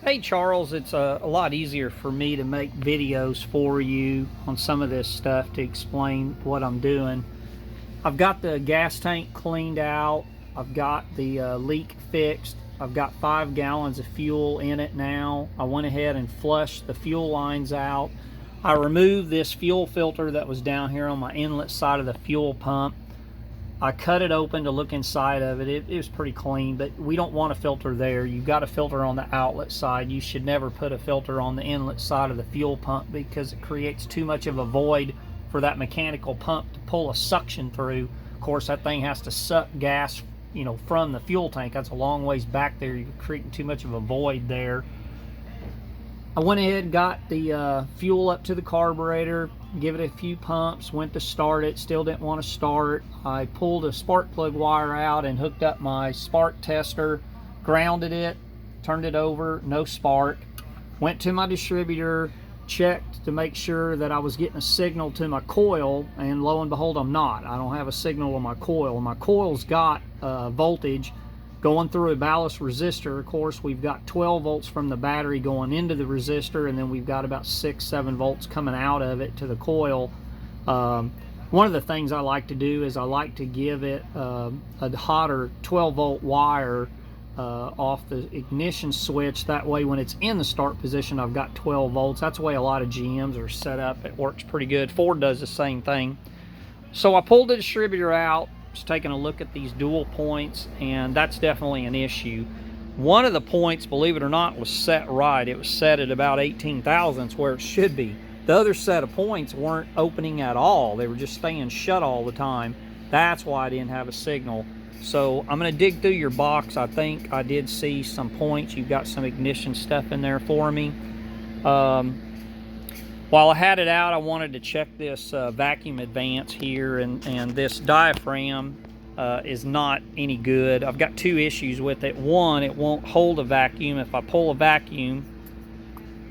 Hey Charles, it's a lot easier for me to make videos for you on some of this stuff to explain what I'm doing. I've got the gas tank cleaned out. I've got the leak fixed. I've got 5 gallons of fuel in it now. I went ahead and flushed the fuel lines out. I removed this fuel filter that was down here on my inlet side of the fuel pump. I cut it open to look inside of it. It was pretty clean, but we don't want a filter there. You've got a filter on the outlet side. You should never put a filter on the inlet side of the fuel pump because it creates too much of a void for that mechanical pump to pull a suction through. Of course, that thing has to suck gas, from the fuel tank. That's a long ways back there. You're creating too much of a void there. I went ahead and got the fuel up to the carburetor, give it a few pumps, went to start it, still didn't want to start. I pulled a spark plug wire out and hooked up my spark tester, grounded it, turned it over, no spark. Went to my distributor, checked to make sure that I was getting a signal to my coil, and lo and behold, I'm not. I don't have a signal on my coil. My coil's got voltage going through a ballast resistor. Of course, we've got 12 volts from the battery going into the resistor, and then we've got about 6-7 volts coming out of it to the coil. One of the things I like to do is I like to give it a hotter 12 volt wire off the ignition switch. That way when it's in the start position, I've got 12 volts. That's the way a lot of GMs are set up. It works pretty good. Ford does the same thing. So I pulled the distributor out, was taking a look at these dual points, and that's definitely an issue. One of the points, believe it or not, was set right. It was set at about 18 thousandths where it should be. The other set of points weren't opening at all. They were just staying shut all the time. That's why I didn't have a signal. So I'm going to dig through your box. I think I did see some points. You've got some ignition stuff in there for me. While I had it out, I wanted to check this vacuum advance here, and this diaphragm is not any good. I've got 2 issues with it. One, it won't hold a vacuum. If I pull a vacuum,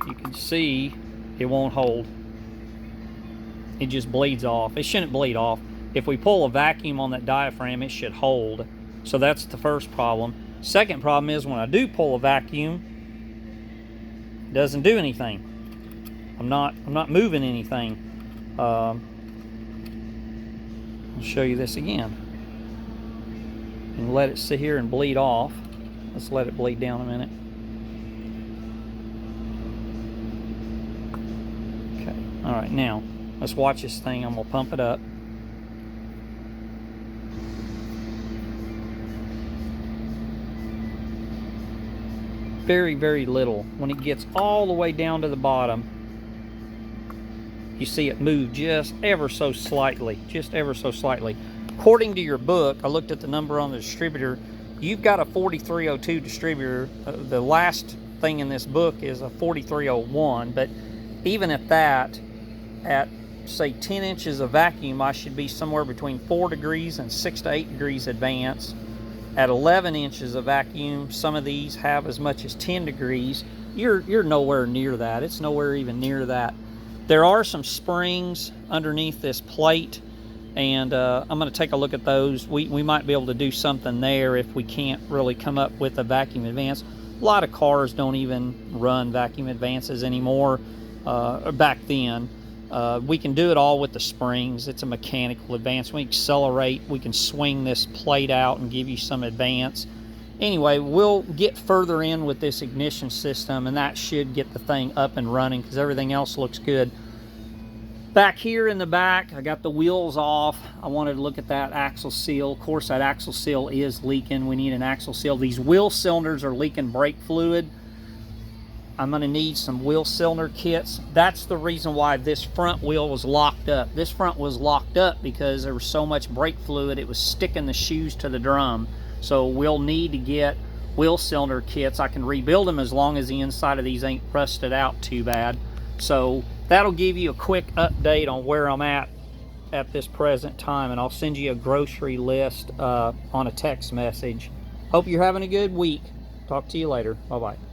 you can see it won't hold. It just bleeds off. It shouldn't bleed off. If we pull a vacuum on that diaphragm, it should hold. So that's the first problem. Second problem is when I do pull a vacuum, it doesn't do anything. I'm not moving anything. I'll show you this again. And let it sit here and bleed off. Let's let it bleed down a minute. Okay, all right, now let's watch this thing. I'm gonna pump it up. Very, very little. When it gets all the way down to the bottom, you see it move just ever so slightly, According to your book, I looked at the number on the distributor. You've got a 4302 distributor. The last thing in this book is a 4301, but even at that, at say 10 inches of vacuum, I should be somewhere between 4 degrees and 6 to 8 degrees advance. At 11 inches of vacuum, some of these have as much as 10 degrees. You're nowhere near that. It's nowhere even near that. There are some springs underneath this plate, and I'm going to take a look at those. We might be able to do something there if we can't really come up with a vacuum advance. A lot of cars don't even run vacuum advances anymore, back then. We can do it all with the springs. It's a mechanical advance. We accelerate, we can swing this plate out and give you some advance. Anyway, we'll get further in with this ignition system, and that should get the thing up and running because everything else looks good. Back here in the back, I got the wheels off. I wanted to look at that axle seal. Of course, that axle seal is leaking. We need an axle seal. These wheel cylinders are leaking brake fluid. I'm going to need some wheel cylinder kits. That's the reason why this front wheel was locked up. This front was locked up because there was so much brake fluid, it was sticking the shoes to the drum. So we'll need to get wheel cylinder kits. I can rebuild them as long as the inside of these ain't rusted out too bad. So that'll give you a quick update on where I'm at this present time, and I'll send you a grocery list on a text message. Hope you're having a good week. Talk to you later. Bye-bye.